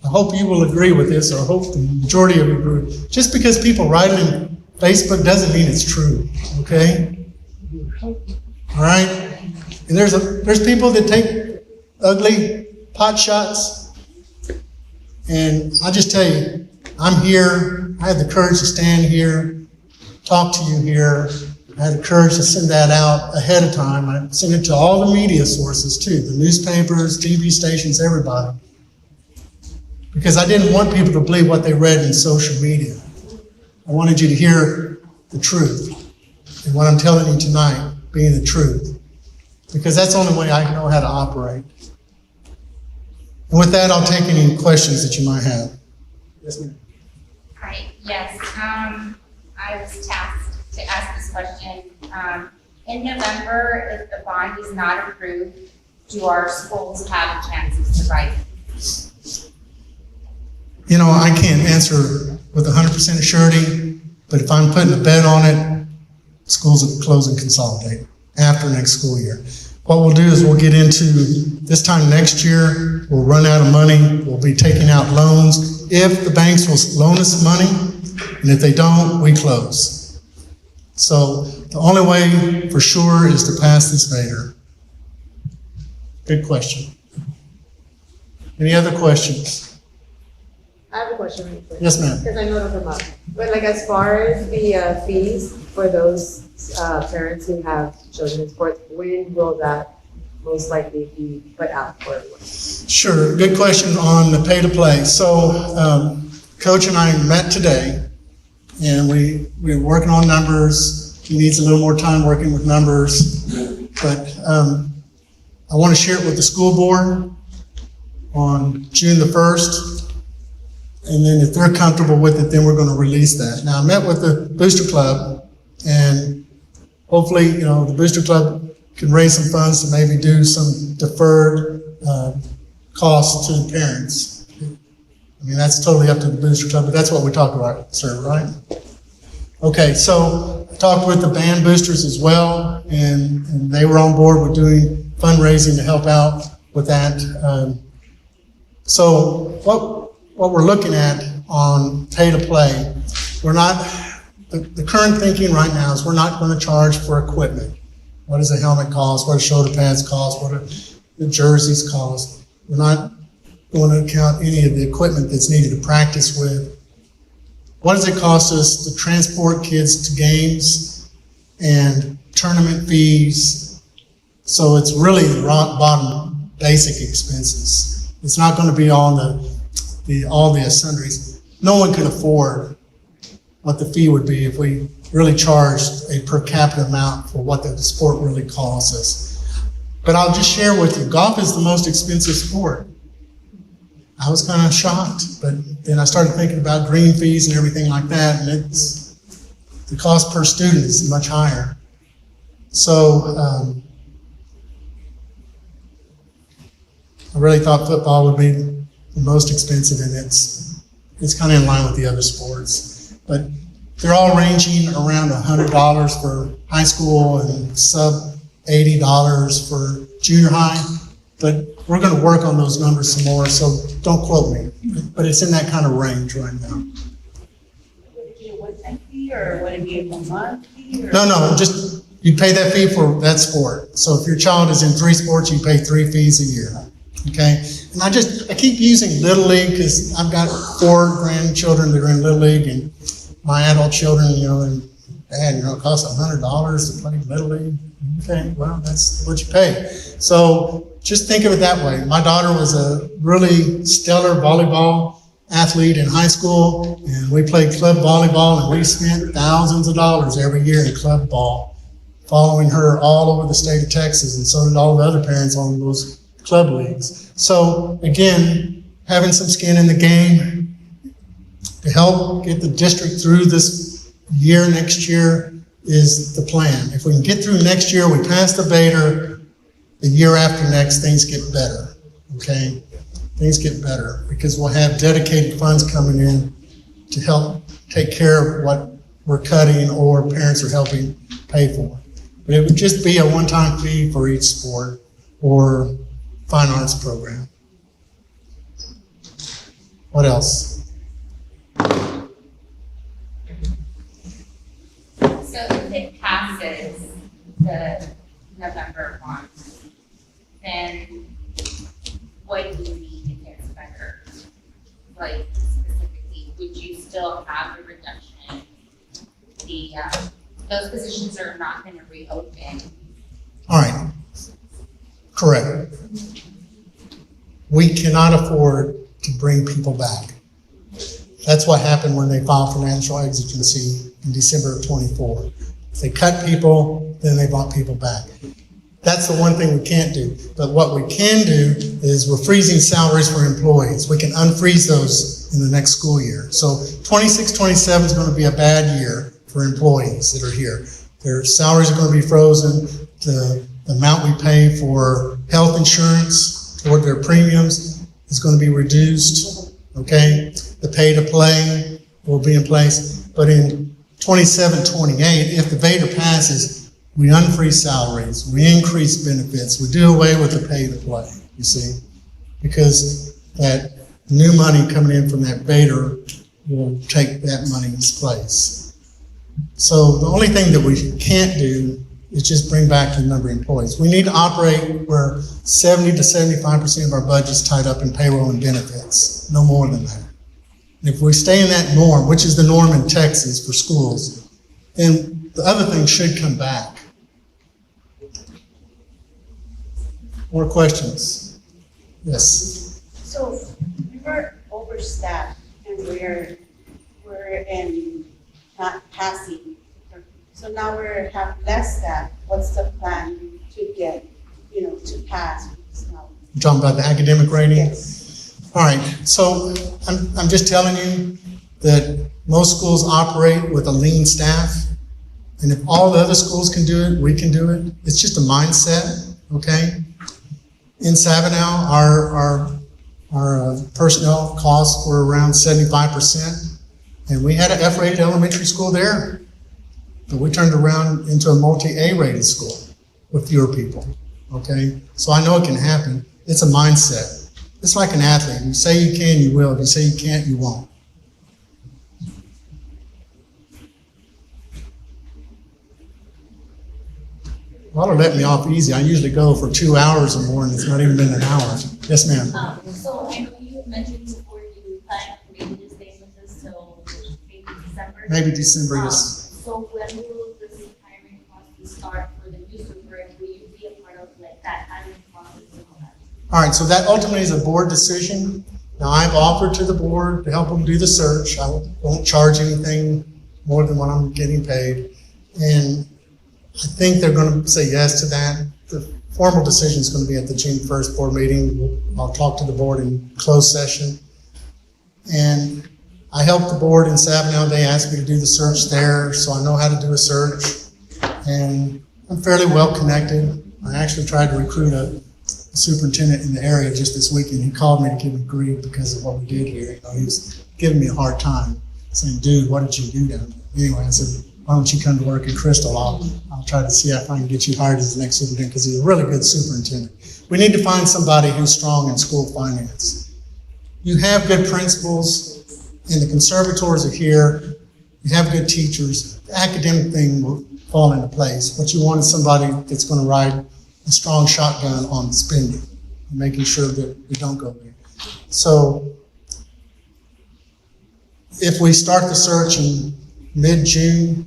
I hope you will agree with this, or I hope the majority of you agree. Just because people write it in Facebook doesn't mean it's true, okay? All right? And there's people that take ugly pot shots, and I just tell you, I'm here. I had the courage to stand here, talk to you here. I had the courage to send that out ahead of time. I sent it to all the media sources too, the newspapers, TV stations, everybody. Because I didn't want people to believe what they read in social media. I wanted you to hear the truth. And what I'm telling you tonight being the truth. Because that's the only way I know how to operate. And with that, I'll take any questions that you might have. Yes, ma'am. Hi, yes. I was tasked to ask this question. In November, if the bond is not approved, do our schools have a chance to write? You know, I can't answer with 100% surety, but if I'm putting a bet on it, schools will close and consolidate after next school year. What we'll do is we'll get into, this time next year, we'll run out of money, we'll be taking out loans. If the banks will loan us money, and if they don't, we close. So the only way for sure is to pass this Vader. Good question. Any other questions? I have a question really quick. Yes, ma'am. Because I know it'll come up. But like as far as the fees for those parents who have children in sports, when will that most likely be put out for everyone? Sure, good question on the pay to play. So Coach and I met today, and we're working on numbers. He needs a little more time working with numbers, but I want to share it with the school board on June the 1st. And then if they're comfortable with it, then we're going to release that. Now, I met with the Booster Club, and hopefully, you know, the Booster Club can raise some funds to maybe do some deferred costs to the parents. I mean, that's totally up to the Booster Club, but that's what we talked about, sir, right? Okay, so I talked with the band boosters as well, and they were on board with doing fundraising to help out with that. So what we're looking at on pay to play, we're not, the current thinking right now is we're not going to charge for equipment. What does a helmet cost? What do shoulder pads cost? What do the jerseys cost? We're not going to count any of the equipment that's needed to practice with. What does it cost us to transport kids to games and tournament fees? So it's really the rock bottom basic expenses. It's not going to be all the sundries. No one can afford what the fee would be if we really charged a per capita amount for what the sport really costs us. But I'll just share with you, golf is the most expensive sport. I was kind of shocked, but then I started thinking about green fees and everything like that, and the cost per student is much higher. So I really thought football would be the most expensive, and it's kind of in line with the other sports. But they're all ranging around $100 for high school and sub $80 for junior high. But we're going to work on those numbers some more, so don't quote me. But it's in that kind of range right now. Would it be a one-time fee, or would it be a month fee? No, just you pay that fee for that sport. So if your child is in 3 sports, you pay 3 fees a year. Okay? And I keep using Little League because I've got 4 grandchildren that are in Little League, and my adult children, you know, and Dad, you know, it costs $100 to play Little League. Okay, well, that's what you pay. So just think of it that way. My daughter was a really stellar volleyball athlete in high school, and we played club volleyball, and we spent thousands of dollars every year in club ball, following her all over the state of Texas, and so did all the other parents on those club leagues. So again, having some skin in the game to help get the district through this year next year is the plan. If we can get through next year, we pass the Vader, the year after next, things get better, okay? Things get better because we'll have dedicated funds coming in to help take care of what we're cutting or parents are helping pay for. But it would just be a one-time fee for each sport or fine arts program. What else? So if it passes the November one, then what do you need to get better? Like specifically, would you still have the reduction? Those positions are not gonna reopen. All right, correct. We cannot afford to bring people back. That's what happened when they filed financial exigency in December of 24. If they cut people, then they brought people back. That's the one thing we can't do. But what we can do is we're freezing salaries for employees. We can unfreeze those in the next school year. So 26-27 is going to be a bad year for employees that are here. Their salaries are going to be frozen. The amount we pay for health insurance toward their premiums is going to be reduced, okay? The pay to play will be in place. But in 27-28, if the VEDA passes, we unfreeze salaries, we increase benefits, we do away with the pay to play, you see? Because that new money coming in from that VEDA will take that money's place. So the only thing that we can't do is just bring back the number of employees. We need to operate where 70 to 75% of our budget's tied up in payroll and benefits, no more than that. And if we stay in that norm, which is the norm in Texas for schools, then the other things should come back. More questions? Yes. So we were overstaffed and we're in not passing. So now we're have less staff. What's the plan to get, to pass? You're talking about the academic rating? Yes. All right, so I'm just telling you that most schools operate with a lean staff, and if all the other schools can do it, we can do it. It's just a mindset, okay? In Sabinal, our personnel costs were around 75%, and we had an F-rated elementary school there, but we turned around into a multi-A rated school with fewer people, okay? So I know it can happen. It's a mindset. It's like an athlete. You say you can, you will. If you say you can't, you won't. Well, let me off easy. I usually go for 2 hours or more, and it's not even been an hour. Yes, ma'am. So I know you mentioned before you plan on maybe just staying with us till maybe December. Maybe December, yes. So when will this hiring process start for the new super, and will you be a part of like that hiring process and all that? All right, so that ultimately is a board decision. Now, I've offered to the board to help them do the search. I won't charge anything more than what I'm getting paid. And I think they're going to say yes to that. The formal decision is going to be at the June 1st board meeting. I'll talk to the board in closed session. And I helped the board in Sabinal. They asked me to do the search there, so I know how to do a search. And I'm fairly well connected. I actually tried to recruit a superintendent in the area just this weekend. He called me to give me grief because of what we did here. He was giving me a hard time, saying, "Dude, what did you do down there?" Anyway, I said, "Why don't you come to work at Crystal? I'll try to see if I can get you hired as the next superintendent," because he's a really good superintendent. We need to find somebody who's strong in school finance. You have good principals, and the conservators are here. You have good teachers. The academic thing will fall into place. What you want is somebody that's going to ride a strong shotgun on spending, making sure that we don't go there. So if we start the search in mid-June,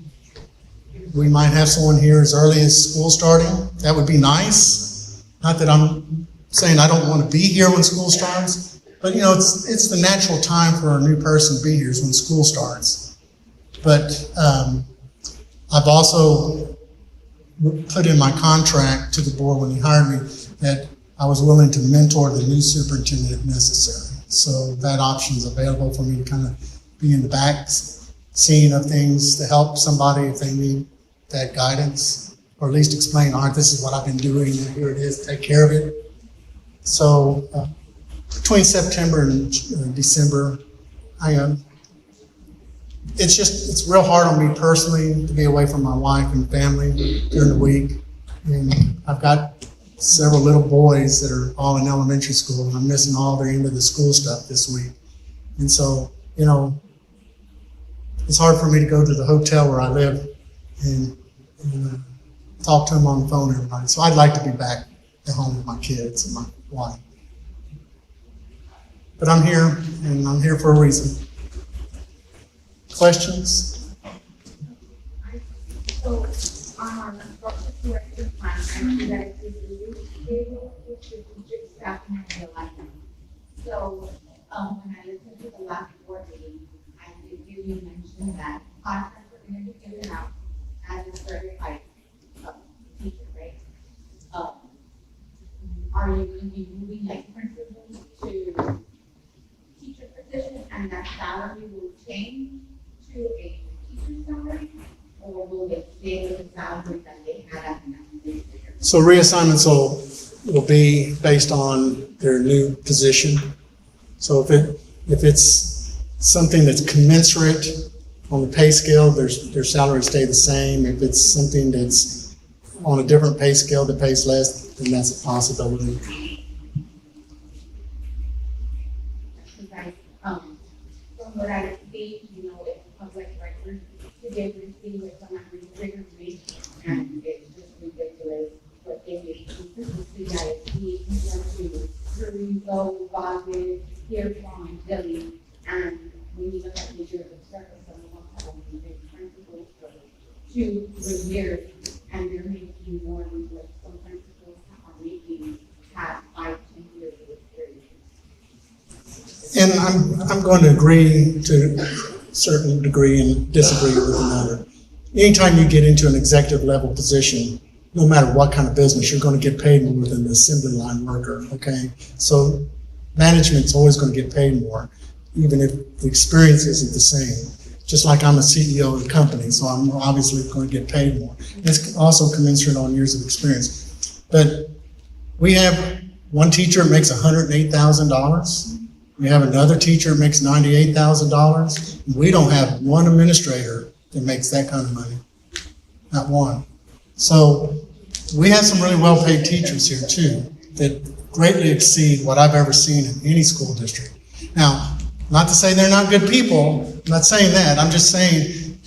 we might have someone here as early as school starting. That would be nice. Not that I'm saying I don't want to be here when school starts, but it's the natural time for a new person to be here is when school starts. But I've also put in my contract to the board when he hired me that I was willing to mentor the new superintendent if necessary. So that option is available for me to kind of be in the back scene of things to help somebody if they need that guidance, or at least explain, all right, this is what I've been doing, and here it is, take care of it. So between September and December, it's real hard on me personally to be away from my wife and family during the week. And I've got several little boys that are all in elementary school, and I'm missing all their end of the school stuff this week. And so, you know, it's hard for me to go to the hotel where I live and talk to them on the phone every night. So I'd like to be back at home with my kids and my wife. But I'm here, and I'm here for a reason. Questions? So, for the correction plan, I see that it's a table with strategic staff and the like. So, when I listened to the last board meeting, I did hear you mention that contracts are going to be given out as a certified teacher, right? Are you going to be moving like principals to teacher position, and that salary will change to a teacher salary, or will they stay with the salary that they had as an administrator? So reassignments will be based on their new position. So if it's something that's commensurate on the pay scale, their salary stay the same. If it's something that's on a different pay scale that pays less, then that's a possibility. Because from what I see, you know, it's public record, they receive it from administrator rate, and it's just ridiculous what they make. This is CCISD, Chorizo, Boston, here from Delhi, and when you look at the years of service, some of them have only been principals for 2-3 years, and they're making more than what some principals are making past 5-10 years of experience. And I'm going to agree to a certain degree and disagree with another. Anytime you get into an executive level position, no matter what kind of business, you're going to get paid more than the assembly line worker, okay? So management's always going to get paid more, even if the experience isn't the same. Just like I'm a CEO of the company, so I'm obviously going to get paid more. It's also commensurate on years of experience. But we have one teacher that makes $108,000. We have another teacher that makes $98,000. We don't have one administrator that makes that kind of money. Not one. So we have some really well-paid teachers here too that greatly exceed what I've ever seen in any school district. Now, not to say they're not good people, I'm not saying that. I'm just saying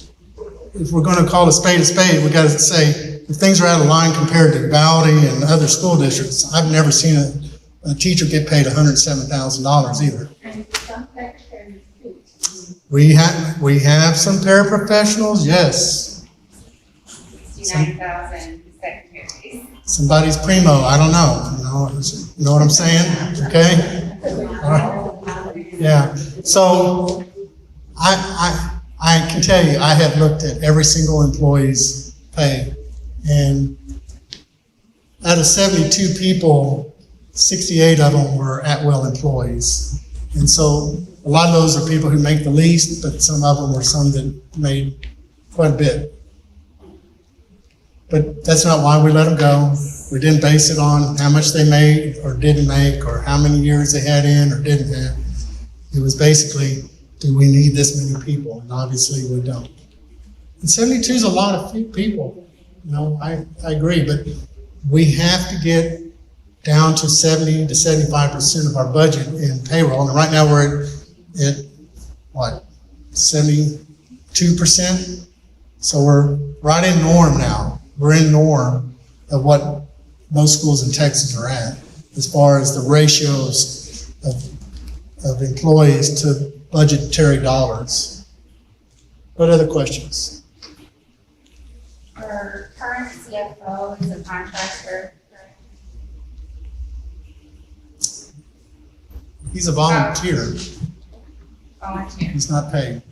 if we're going to call a spade, we got to say if things are out of line compared to Valley and other school districts, I've never seen a teacher get paid $107,000 either. And some secretaries too. We have some paraprofessionals, yes. 69,000 secretaries. Somebody's primo, I don't know. You know what I'm saying? Okay? All right. Yeah. So I can tell you, I have looked at every single employee's pay, and out of 72 people, 68 of them were at-will employees. And so a lot of those are people who make the least, but some of them were some that made quite a bit. But that's not why we let them go. We didn't base it on how much they made or didn't make or how many years they had in or didn't have. It was basically, do we need this many people? And obviously we don't. And 72 is a lot of people. You know, I agree, but we have to get down to 70 to 75% of our budget in payroll. And right now we're at what, 72%? So we're right in norm now. We're in norm of what most schools in Texas are at as far as the ratios of employees to budgetary dollars. What other questions? Our current CFO is a contractor. He's a volunteer. Volunteer. He's not paid.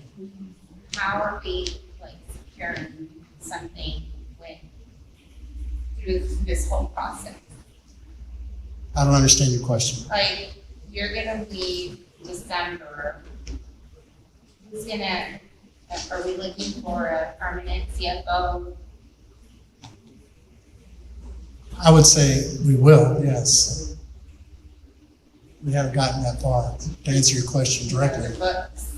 How are we like securing something through this whole process? I don't understand your question. Like, you're gonna leave December. Are we looking for a permanent CFO? I would say we will, yes. We haven't gotten that far to answer your question directly. The books.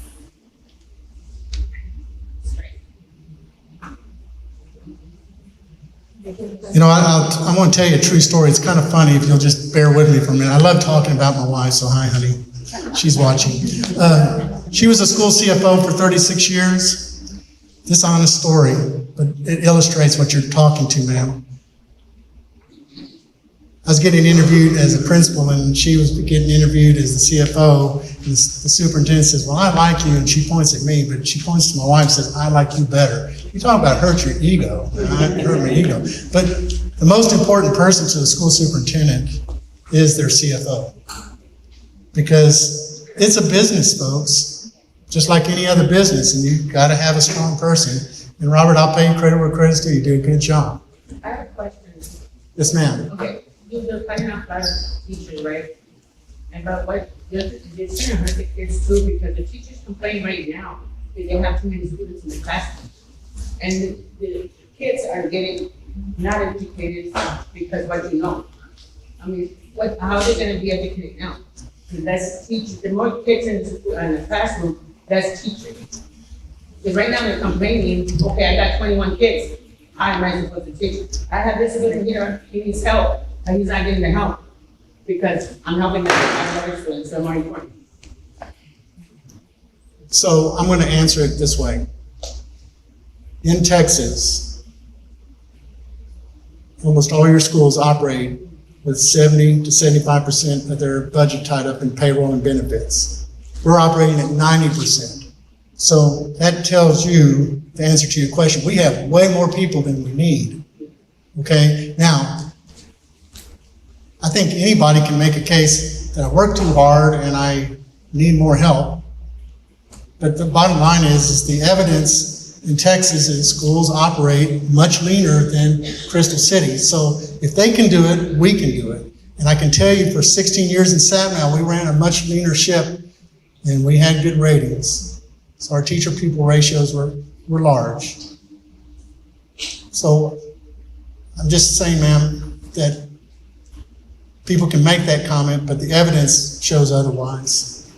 You know, I want to tell you a true story. It's kind of funny if you'll just bear with me for a minute. I love talking about my wife, so hi, honey. She's watching. She was a school CFO for 36 years. Dishonest story, but it illustrates what you're talking to, ma'am. I was getting interviewed as a principal, and she was getting interviewed as the CFO. And the superintendent says, well, I like you, and she points at me, but she points to my wife and says, I like you better. You talk about hurt your ego. I hurt my ego. But the most important person to the school superintendent is their CFO. Because it's a business, folks, just like any other business, and you've got to have a strong person. And Robert, I'll pay you credit where credit's due. You did a good job. I have a question. Yes, ma'am. Okay, you're fighting out by teachers, right? And but what, it's gonna hurt the kids too, because the teachers complain right now that they have too many students in the classroom. And the kids are getting not educated because what you know. I mean, how are they gonna be educated now? Because that's teachers, the more kids in the classroom, that's teachers. Because right now they're complaining, okay, I got 21 kids, how am I supposed to teach? I have this student here, he needs help, and he's not getting the help. Because I'm helping them with other students, so more important. So I'm going to answer it this way. In Texas, almost all your schools operate with 70 to 75% of their budget tied up in payroll and benefits. We're operating at 90%. So that tells you, the answer to your question, we have way more people than we need. Okay? Now, I think anybody can make a case that I work too hard and I need more help. But the bottom line is the evidence in Texas is schools operate much leaner than Crystal City. So if they can do it, we can do it. And I can tell you for 16 years in Savannah, we ran a much leaner ship and we had good ratings. So our teacher-pupil ratios were large. So I'm just saying, ma'am, that people can make that comment, but the evidence shows otherwise.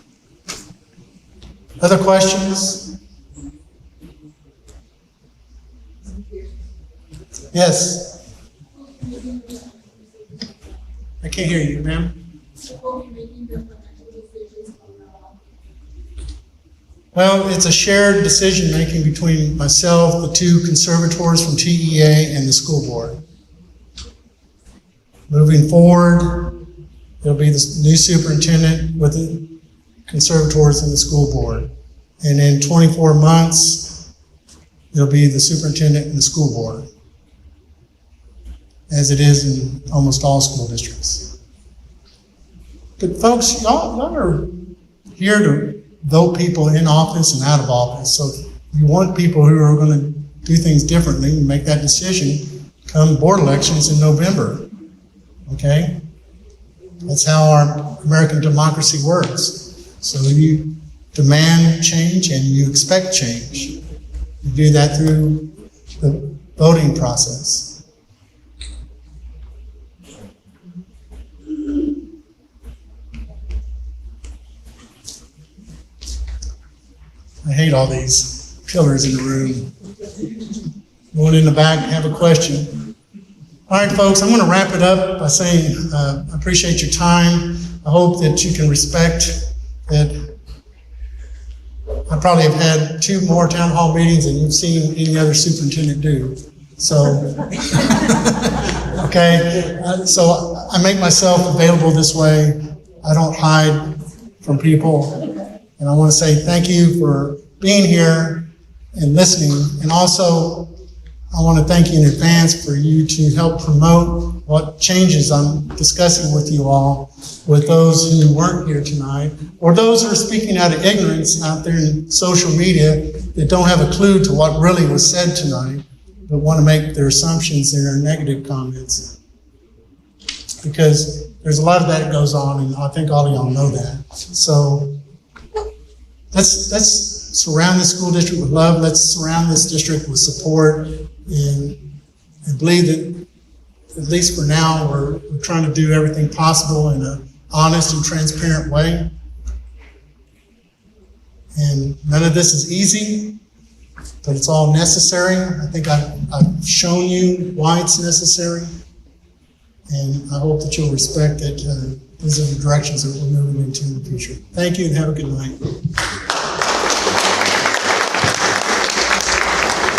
Other questions? Yes. I can't hear you, ma'am. Well, it's a shared decision-making between myself, the two conservators from TEA, and the school board. Moving forward, it'll be the new superintendent with the conservators and the school board. And in 24 months, it'll be the superintendent and the school board, as it is in almost all school districts. But folks, y'all are here to vote people in office and out of office. So if you want people who are going to do things differently and make that decision come board elections in November. Okay? That's how our American democracy works. So you demand change and you expect change. You do that through the voting process. I hate all these pillars in the room. One in the back, have a question. All right, folks, I'm going to wrap it up by saying I appreciate your time. I hope that you can respect that I probably have had 2 more town hall meetings than you've seen any other superintendent do. So, okay, so I make myself available this way. I don't hide from people. And I want to say thank you for being here and listening. And also, I want to thank you in advance for you to help promote what changes I'm discussing with you all, with those who weren't here tonight, or those who are speaking out of ignorance out there in social media that don't have a clue to what really was said tonight, but want to make their assumptions and their negative comments. Because there's a lot of that goes on, and I think all of y'all know that. So let's surround this school district with love. Let's surround this district with support, and believe that, at least for now, we're trying to do everything possible in an honest and transparent way. And none of this is easy, but it's all necessary. I think I've shown you why it's necessary, and I hope that you'll respect that these are the directions that we're moving into in the future. Thank you and have a good night.